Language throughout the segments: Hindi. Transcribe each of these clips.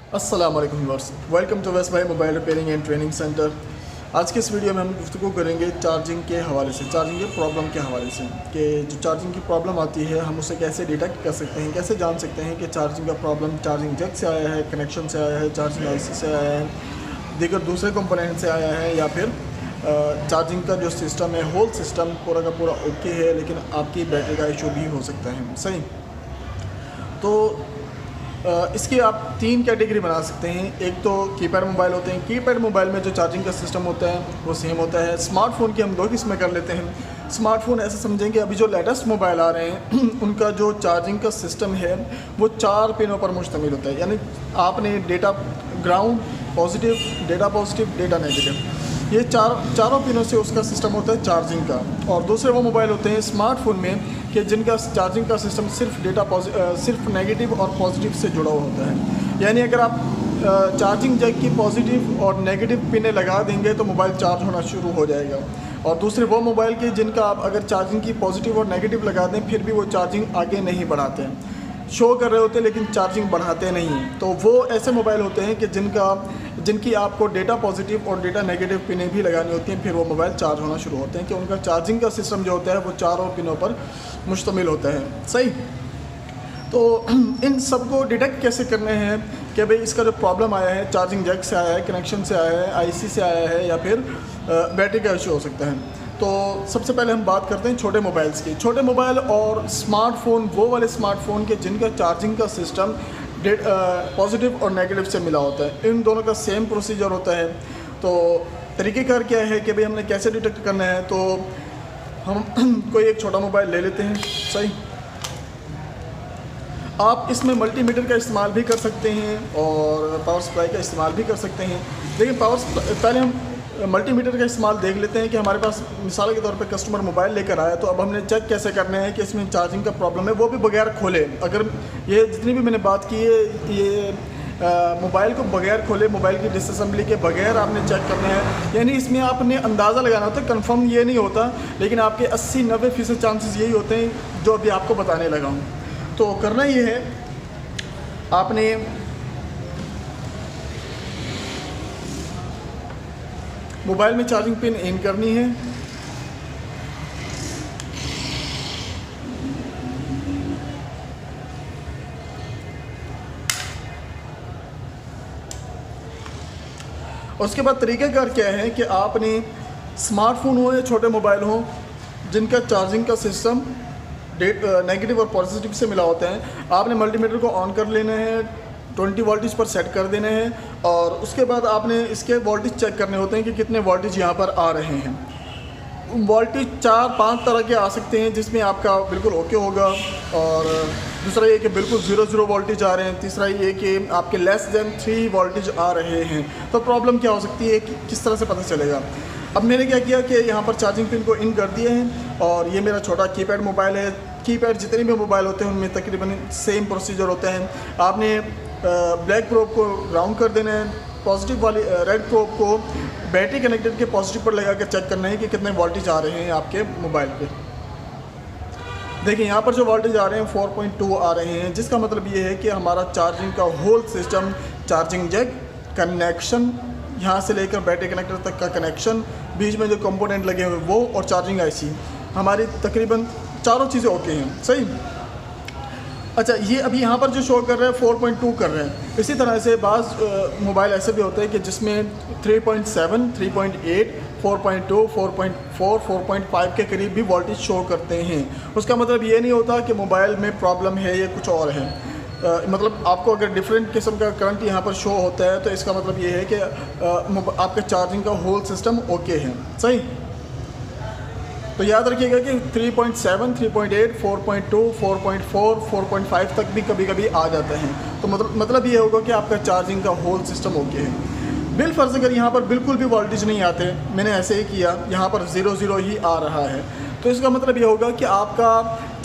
अस्सलाम वालेकुम व्यूअर्स, वेलकम टू वेस्ट भाई mobile repairing and training centre. आज के इस वीडियो में हम गुफ्तगू करेंगे चार्जिंग के हवाले से, चार्जिंग के प्रॉब्लम के हवाले से कि जो चार्जिंग की प्रॉब्लम आती है हम उसे कैसे डिटेक्ट कर सकते हैं, कैसे जान सकते हैं कि चार्जिंग का प्रॉब्लम चार्जिंग जैक से आया है, कनेक्शन से आया है, चार्जिंग आईसी से आया है, दीगर दूसरे कंपोनेंट से आया है, या फिर चार्जिंग का जो सिस्टम है, होल सिस्टम पूरा का पूरा ओके है लेकिन आपकी बैटरी का इशू भी हो सकता है। सही, तो इसकी आप तीन कैटेगरी बना सकते हैं। एक तो कीपैड मोबाइल होते हैं। कीपैड मोबाइल में जो चार्जिंग का सिस्टम होता है वो सेम होता है। स्मार्टफ़ोन की हम दो किस्में कर लेते हैं। स्मार्टफ़ोन ऐसे समझें कि अभी जो लेटेस्ट मोबाइल आ रहे हैं उनका जो चार्जिंग का सिस्टम है वो 4 पिनों पर मुश्तमिल होता है। यानी आपने data ground positive, data positive, data negative, ये चारों पिनों से उसका सिस्टम होता है चार्जिंग का। और दूसरे वो मोबाइल होते हैं स्मार्टफ़ोन में कि जिनका चार्जिंग का सिस्टम सिर्फ नेगेटिव और पॉजिटिव से जुड़ा हुआ होता है। यानी अगर आप चार्जिंग जैक की पॉजिटिव और नेगेटिव पिनें लगा देंगे तो मोबाइल चार्ज होना शुरू हो जाएगा। और दूसरे वो मोबाइल के जिनका आप अगर चार्जिंग की पॉजिटिव और नेगेटिव लगा दें फिर भी वो चार्जिंग आगे नहीं बढ़ाते हैं, शो कर रहे होते हैं लेकिन चार्जिंग बढ़ाते नहीं। तो वो ऐसे मोबाइल होते हैं कि जिनकी आपको डेटा पॉजिटिव और डेटा नेगेटिव पिनें भी लगानी होती हैं, फिर वो मोबाइल चार्ज होना शुरू होते हैं कि उनका चार्जिंग का सिस्टम जो होता है वो चारों पिनों पर मुश्तमिल होता है। सही, तो इन सब को डिटेक्ट कैसे करने हैं कि भाई इसका जो प्रॉब्लम आया है चार्जिंग जैक से आया है, कनेक्शन से आया है, आईसी से आया है, या फिर बैटरी का इशू हो सकता है। तो सबसे पहले हम बात करते हैं छोटे मोबाइल्स की। छोटे मोबाइल और स्मार्टफ़ोन, वो वाले स्मार्टफ़ोन के जिनका चार्जिंग का सिस्टम पॉजिटिव और नेगेटिव से मिला होता है, इन दोनों का सेम प्रोसीजर होता है। तो तरीक़ेकार क्या है कि भाई हमने कैसे डिटेक्ट करना है। तो हम कोई एक छोटा मोबाइल ले लेते हैं। सही, आप इसमें मल्टीमीटर का इस्तेमाल भी कर सकते हैं और पावर सप्लाई का इस्तेमाल भी कर सकते हैं। लेकिन पहले हम मल्टीमीटर का इस्तेमाल देख लेते हैं कि हमारे पास मिसाल के तौर पे कस्टमर मोबाइल लेकर आया तो अब हमने चेक कैसे करना है कि इसमें चार्जिंग का प्रॉब्लम है, वो भी बगैर खोले। अगर ये जितनी भी मैंने बात की है ये मोबाइल को बगैर खोले, मोबाइल की डिसअसेंबली के बगैर आपने चेक करना है। यानी इसमें आपने अंदाज़ा लगाना होता है, कंफर्म ये नहीं होता, लेकिन आपके 80-90% चांसेस यही होते हैं जो अभी आपको बताने लगा हूँ। तो करना ये है, आपने मोबाइल में चार्जिंग पिन इन करनी है। उसके बाद तरीक़ाकार क्या है कि आपने स्मार्टफ़ोन हो या छोटे मोबाइल हो जिनका चार्जिंग का सिस्टम नेगेटिव और पॉजिटिव से मिला होता है, आपने मल्टीमीटर को ऑन कर लेना है, 20 वोल्टेज पर सेट कर देना है। और उसके बाद आपने इसके वोल्टेज चेक करने होते हैं कि कितने वोल्टेज यहाँ पर आ रहे हैं। वोल्टेज 4-5 तरह के आ सकते हैं जिसमें आपका बिल्कुल ओके होगा, और दूसरा ये कि बिल्कुल 0 वोल्टेज आ रहे हैं, तीसरा ये कि आपके लेस देन 3 वोल्टेज आ रहे हैं। तो प्रॉब्लम क्या हो सकती है, किस तरह से पता चलेगा। अब मैंने क्या किया कि यहाँ पर चार्जिंग पिन को इन कर दिए हैं, और ये मेरा छोटा कीपैड मोबाइल है। कीपैड जितने भी मोबाइल होते हैं उनमें तकरीबन सेम प्रोसीजर होता है। आपने ब्लैक प्रोब को ग्राउंड कर देना है, पॉजिटिव वाली रेड प्रोब को बैटरी कनेक्टेड के पॉजिटिव पर लगा कर चेक करना है कि कितने वोल्टेज आ रहे हैं आपके मोबाइल पे। देखिए यहाँ पर जो वोल्टेज आ रहे हैं 4.2 आ रहे हैं, जिसका मतलब ये है कि हमारा चार्जिंग का whole system, charging jack, connection यहाँ से लेकर बैटरी कनेक्टर तक का कनेक्शन, बीच में जो कंपोनेंट लगे हुए वो, और चार्जिंग आईसी, हमारी तकरीबन चारों चीज़ें ओके हैं। सही, अच्छा, ये अभी यहाँ पर जो शो कर रहे हैं 4.2 कर रहे हैं। इसी तरह से बाज़ मोबाइल ऐसे भी होते हैं कि जिसमें 3.7, 3.8, 4.2, 4.4, 4.5 के करीब भी वोल्टेज शो करते हैं। उसका मतलब ये नहीं होता कि मोबाइल में प्रॉब्लम है या कुछ और है। मतलब आपको अगर डिफरेंट किस्म का करंट यहाँ पर शो होता है तो इसका मतलब ये है कि आपका चार्जिंग का होल सिस्टम ओके है। सही, तो याद रखिएगा कि 3.7, 3.8, 4.2, 4.4, 4.5 तक भी कभी कभी आ जाते हैं। तो मतलब ये होगा कि आपका चार्जिंग का होल सिस्टम ओके है। बिलफर्ज अगर यहाँ पर बिल्कुल भी वोल्टेज नहीं आते, मैंने ऐसे ही किया, यहाँ पर 0 ही आ रहा है, तो इसका मतलब ये होगा कि आपका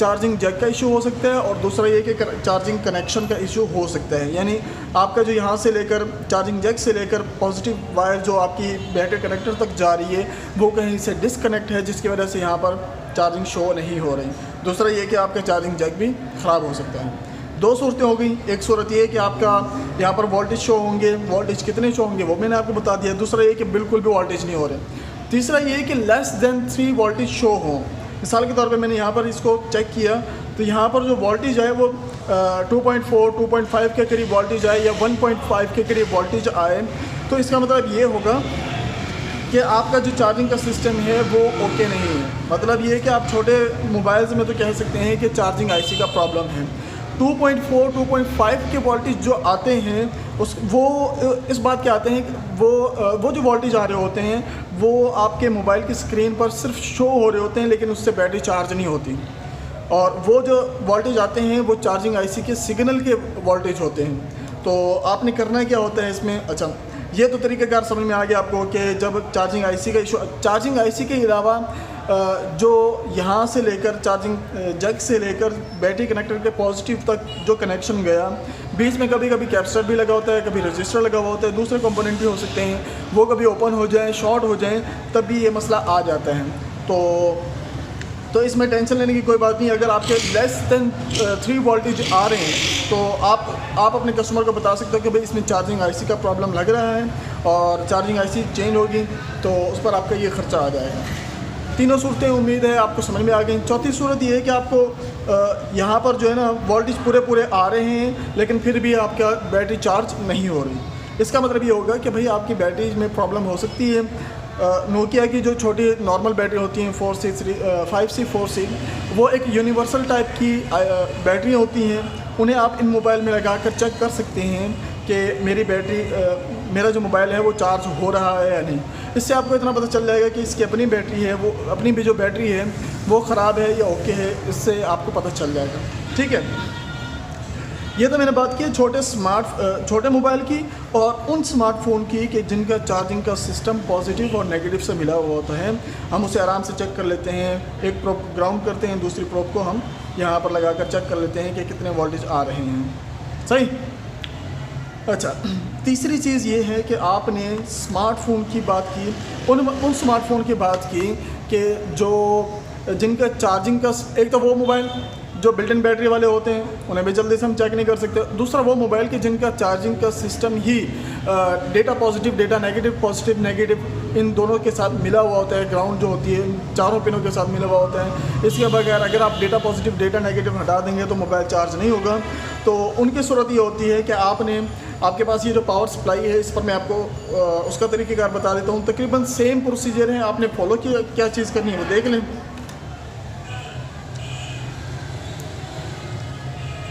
चार्जिंग जैक का इशू हो सकता है, और दूसरा ये कि चार्जिंग कनेक्शन का इशू हो सकता है। यानी आपका जो यहाँ से लेकर चार्जिंग जैक से लेकर पॉजिटिव वायर जो आपकी बैटरी कनेक्टर तक जा रही है वो कहीं से डिसकनेक्ट है, जिसकी वजह से यहाँ पर चार्जिंग शो नहीं हो रही। दूसरा ये कि आपका चार्जिंग जैक भी ख़राब हो सकता है। दो सूरतें हो गई। एक सूरत ये है कि आपका यहाँ पर वोल्टेज शो होंगे, वोल्टेज कितने शो होंगे वो मैंने आपको बता दिया। दूसरा ये कि बिल्कुल भी वोल्टेज नहीं हो रहे। तीसरा ये है कि लेस देन 3 वोल्टेज शो हो। मिसाल के तौर पे मैंने यहाँ पर इसको चेक किया तो यहाँ पर जो वोल्टेज है वो 2.4 2.5 के करीब वोल्टेज आए या 1.5 के करीब वोल्टेज आए, तो इसका मतलब ये होगा कि आपका जो चार्जिंग का सिस्टम है वो ओके नहीं है। मतलब ये है कि आप छोटे मोबाइल्स में तो कह सकते हैं कि चार्जिंग आईसी का प्रॉब्लम है। 2.4 2.5 के वोल्टेज जो आते हैं वो इस बात के आते हैं कि वो जो वोल्टेज आ रहे होते हैं वो आपके मोबाइल की स्क्रीन पर सिर्फ शो हो रहे होते हैं, लेकिन उससे बैटरी चार्ज नहीं होती। और वो जो वोल्टेज आते हैं वो चार्जिंग आईसी के सिग्नल के वोल्टेज होते हैं। तो आपने करना क्या होता है इसमें, अच्छा ये तो तरीक़ाकार समझ में आ गया आपको कि जब चार्जिंग आईसी का इशू, चार्जिंग आईसी के अलावा जो यहाँ से लेकर चार्जिंग जैक से लेकर बैटरी कनेक्टर के पॉजिटिव तक जो कनेक्शन गया, बीच में कभी कभी कैपेसिटर भी लगा होता है, कभी रजिस्टर लगा हुआ होता है, दूसरे कंपोनेंट भी हो सकते हैं, वो कभी ओपन हो जाए, शॉर्ट हो जाए, तब भी ये मसला आ जाता है। तो इसमें टेंशन लेने की कोई बात नहीं। अगर आपके लेस देन 3 वोल्टेज आ रहे हैं तो आप अपने कस्टमर को बता सकते हो कि भाई इसमें चार्जिंग आईसी का प्रॉब्लम लग रहा है और चार्जिंग आईसी चेंज होगी तो उस पर आपका ये ख़र्चा आ जाएगा। तीनों सूरतें उम्मीद है आपको समझ में आ गई। चौथी सूरत ये है कि आपको यहाँ पर जो है ना वोल्टेज पूरे आ रहे हैं लेकिन फिर भी आपका बैटरी चार्ज नहीं हो रही। इसका मतलब ये होगा कि भाई आपकी बैटरी में प्रॉब्लम हो सकती है। नोकिया की जो छोटी नॉर्मल बैटरी होती हैं 5C 4C, वो एक यूनिवर्सल टाइप की बैटरी होती हैं। उन्हें आप इन मोबाइल में लगा कर चेक कर सकते हैं कि मेरी बैटरी, मेरा जो मोबाइल है वो चार्ज हो रहा है या नहीं। इससे आपको इतना पता चल जाएगा कि इसकी अपनी बैटरी है, वो अपनी भी जो बैटरी है वो ख़राब है या ओके है, इससे आपको पता चल जाएगा। ठीक है, ये तो मैंने बात की छोटे मोबाइल की और उन स्मार्टफ़ोन की कि जिनका चार्जिंग का सिस्टम पॉजिटिव और नेगेटिव से मिला हुआ होता है। हम उसे आराम से चेक कर लेते हैं। एक प्रोब ग्राउंड करते हैं, दूसरी प्रोब को हम यहाँ पर लगाकर चेक कर लेते हैं कि कितने वोल्टेज आ रहे हैं। सही। अच्छा, तीसरी चीज़ ये है कि आपने स्मार्टफ़ोन की बात की, उन स्मार्टफ़ोन की बात की कि जिनका चार्जिंग का, एक तो वो मोबाइल जो बिल्ट इन बैटरी वाले होते हैं उन्हें भी जल्दी से हम चेक नहीं कर सकते। दूसरा वो मोबाइल कि जिनका चार्जिंग का सिस्टम ही data positive, data negative, positive negative इन दोनों के साथ मिला हुआ होता है। ग्राउंड जो होती है चारों पिनों के साथ मिला हुआ होता है। इसके बगैर अगर आप डेटा पॉजिटिव डेटा नेगेटिव हटा देंगे तो मोबाइल चार्ज नहीं होगा। तो उनकी सूरत ये होती है कि आपके पास ये जो पावर सप्लाई है, इस पर मैं आपको उसका तरीक़ेकार बता देता हूँ। तकरीबन सेम प्रोसीजर है, आपने फॉलो किया, क्या चीज़ करनी है वो देख लें।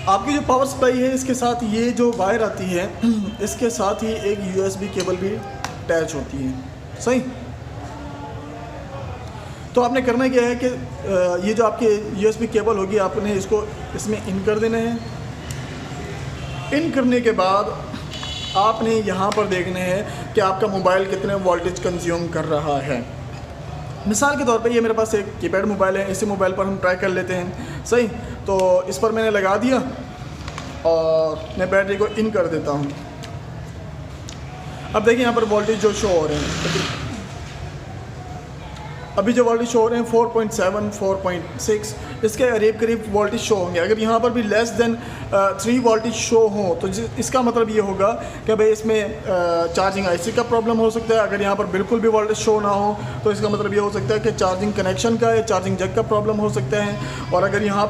आपकी जो पावर सप्लाई है इसके साथ ये जो वायर आती है इसके साथ ही एक USB केबल भी अटैच होती है। सही। तो आपने करना क्या है कि ये जो आपकी USB केबल होगी आपने इसको इसमें इन कर देना है। इन करने के बाद आपने यहाँ पर देखना है कि आपका मोबाइल कितने वोल्टेज कंज्यूम कर रहा है। मिसाल के तौर पे ये मेरे पास एक कीपैड मोबाइल है, इसी मोबाइल पर हम ट्राई कर लेते हैं। सही। तो इस पर मैंने लगा दिया और मैं बैटरी को इन कर देता हूँ। अब देखिए यहाँ पर वोल्टेज जो शो हो रहे हैं, अभी जो वोल्टेज शो हो रहे हैं 4.7 4.6 इसके करीब वोल्टेज शो होंगे। अगर यहाँ पर भी लेस देन 3 वोल्टेज शो हो तो इसका मतलब ये होगा कि भाई इसमें चार्जिंग आईसी का प्रॉब्लम हो सकता है। अगर यहाँ पर बिल्कुल भी वोल्टेज शो ना हो तो इसका मतलब ये हो सकता है कि चार्जिंग कनेक्शन का या चार्जिंग जैक का प्रॉब्लम हो सकता है। और अगर यहाँ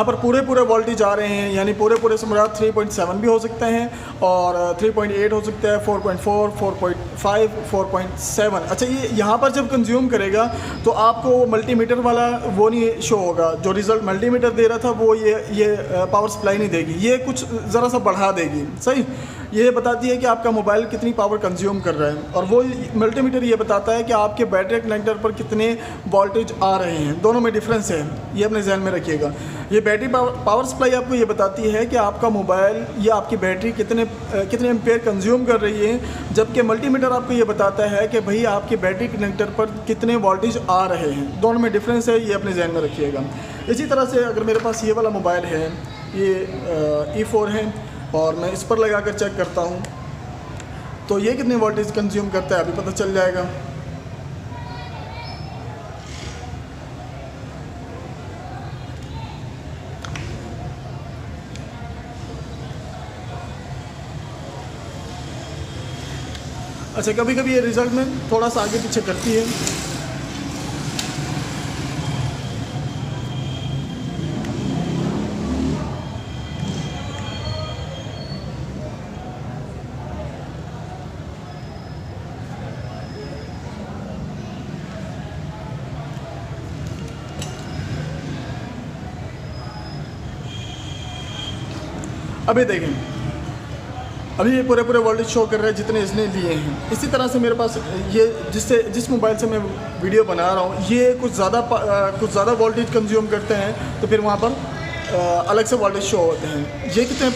पर पूरे वोल्टेज आ रहे हैं, यानी पूरे से मुराद 3.7 भी हो सकते हैं और 3.8 हो सकता है, 4.4 4.5 4.7। अच्छा, ये यहाँ पर जब कंज्यूम करेगा तो आपको मल्टीमीटर वाला वो नहीं शो होगा। जो रिज़ल्ट मल्टीमीटर दे रहा था वो ये पावर सप्लाई नहीं देगी, ये कुछ ज़रा सा बढ़ा देगी। सही। ये बताती है कि आपका मोबाइल कितनी पावर कंज्यूम कर रहा है और वो मल्टीमीटर ये बताता है कि आपके बैटरी कनेक्टर पर कितने वोल्टेज आ रहे हैं। दोनों में डिफरेंस है, ये अपने ध्यान में रखिएगा। ये बैटरी पावर सप्लाई आपको ये बताती है कि आपका मोबाइल या आपकी बैटरी कितने एम्पेयर कंज्यूम कर रही है, जबकि मल्टीमीटर आपको ये बताता है कि भाई आपके बैटरी कनेक्टर पर कितने वोल्टेज आ रहे हैं। दोनों में डिफरेंस है, ये अपने ध्यान में रखिएगा। इसी तरह से अगर मेरे पास ये वाला मोबाइल है, ये E4 है और मैं इस पर लगा कर चेक करता हूँ तो ये कितने वोल्टेज कंज्यूम करता है अभी पता चल जाएगा। अच्छा, कभी कभी ये रिज़ल्ट में थोड़ा सा आगे पीछे करती है। अभी देखें, अभी ये पूरे वोल्टेज शो कर रहा है जितने इसने लिए हैं। इसी तरह से मेरे पास ये जिस मोबाइल से मैं वीडियो बना रहा हूँ, ये कुछ ज़्यादा वोल्टेज कंज्यूम करते हैं, तो फिर वहाँ पर अलग से वोल्टेज शो होते हैं। ये कितने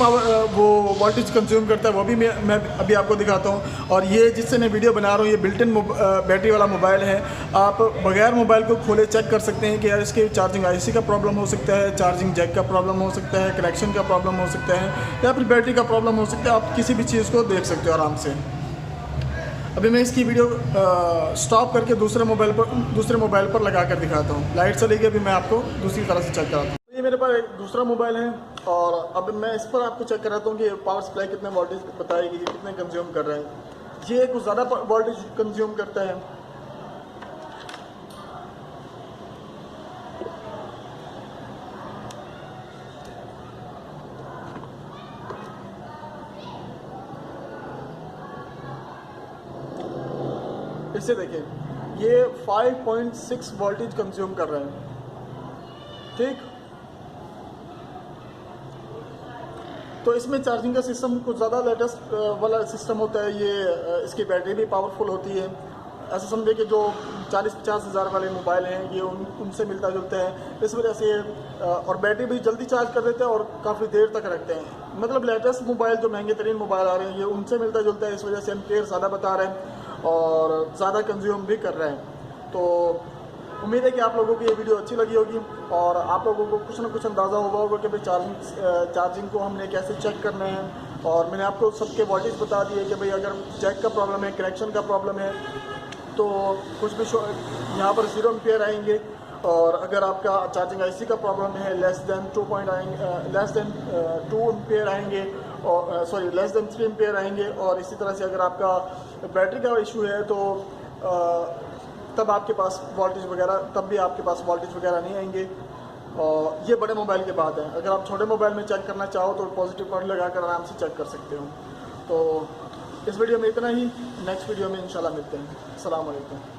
वो वोल्टेज कंज्यूम करता है वो भी मैं अभी आपको दिखाता हूँ। और ये जिससे मैं वीडियो बना रहा हूँ, ये बिल्ट इन बैटरी वाला मोबाइल है। आप बगैर मोबाइल को खोले चेक कर सकते हैं कि यार इसके चार्जिंग आईसी का प्रॉब्लम हो सकता है, चार्जिंग जैक का प्रॉब्लम हो सकता है, कनेक्शन का प्रॉब्लम हो सकता है, या फिर बैटरी का प्रॉब्लम हो सकता है। आप किसी भी चीज़ को देख सकते हो आराम से। अभी मैं इसकी वीडियो स्टॉप करके दूसरे मोबाइल पर लगा कर दिखाता हूँ। लाइट चलेगी, अभी मैं आपको दूसरी तरह से चेक कराता हूँ। ये मेरे पास एक दूसरा मोबाइल है और अब मैं इस पर आपको चेक कराता हूँ कि पावर सप्लाई कितने वोल्टेज बताएगी, ये कितने कंज्यूम कर रहे हैं। ये कुछ ज़्यादा वोल्टेज कंज्यूम करता है। इसे देखिए, ये 5.6 वोल्टेज कंज्यूम कर रहे हैं। ठीक, तो इसमें चार्जिंग का सिस्टम कुछ ज़्यादा लेटेस्ट वाला सिस्टम होता है। ये इसकी बैटरी भी पावरफुल होती है। ऐसा समझे कि जो 40-50 हज़ार वाले मोबाइल हैं, ये उनसे मिलता जुलता है। इस वजह से और बैटरी भी जल्दी चार्ज कर देते हैं और काफ़ी देर तक रखते हैं। मतलब लेटेस्ट मोबाइल जो महंगे तरीन मोबाइल आ रहे हैं, ये उनसे मिलता जुलता है। इस वजह से एम्पेयर ज़्यादा बता रहे हैं और ज़्यादा कंज्यूम भी कर रहे हैं। तो उम्मीद है कि आप लोगों को ये वीडियो अच्छी लगी होगी और आप लोगों को कुछ ना कुछ अंदाज़ा हुआ होगा कि भाई चार्जिंग को हमने कैसे चेक करना है। और मैंने आपको सबके वोल्टेज बता दिए कि भाई अगर जैक का प्रॉब्लम है, कनेक्शन का प्रॉब्लम है, तो कुछ भी यहाँ पर 0 एम्पेयर आएंगे। और अगर आपका चार्जिंग आईसी का प्रॉब्लम है, लेस देन 2 एम्पेयर आएंगे, और सॉरी लेस देन 3 एम्पेयर आएंगे। और इसी तरह से अगर आपका बैटरी का इशू है तो तब आपके पास वोल्टेज वगैरह नहीं आएंगे। और ये बड़े मोबाइल की बात है। अगर आप छोटे मोबाइल में चेक करना चाहो तो पॉजिटिव पॉइंट लगाकर आराम से चेक कर सकते हो। तो इस वीडियो में इतना ही। नेक्स्ट वीडियो में इंशाल्लाह मिलते हैं। अस्सलाम वालेकुम।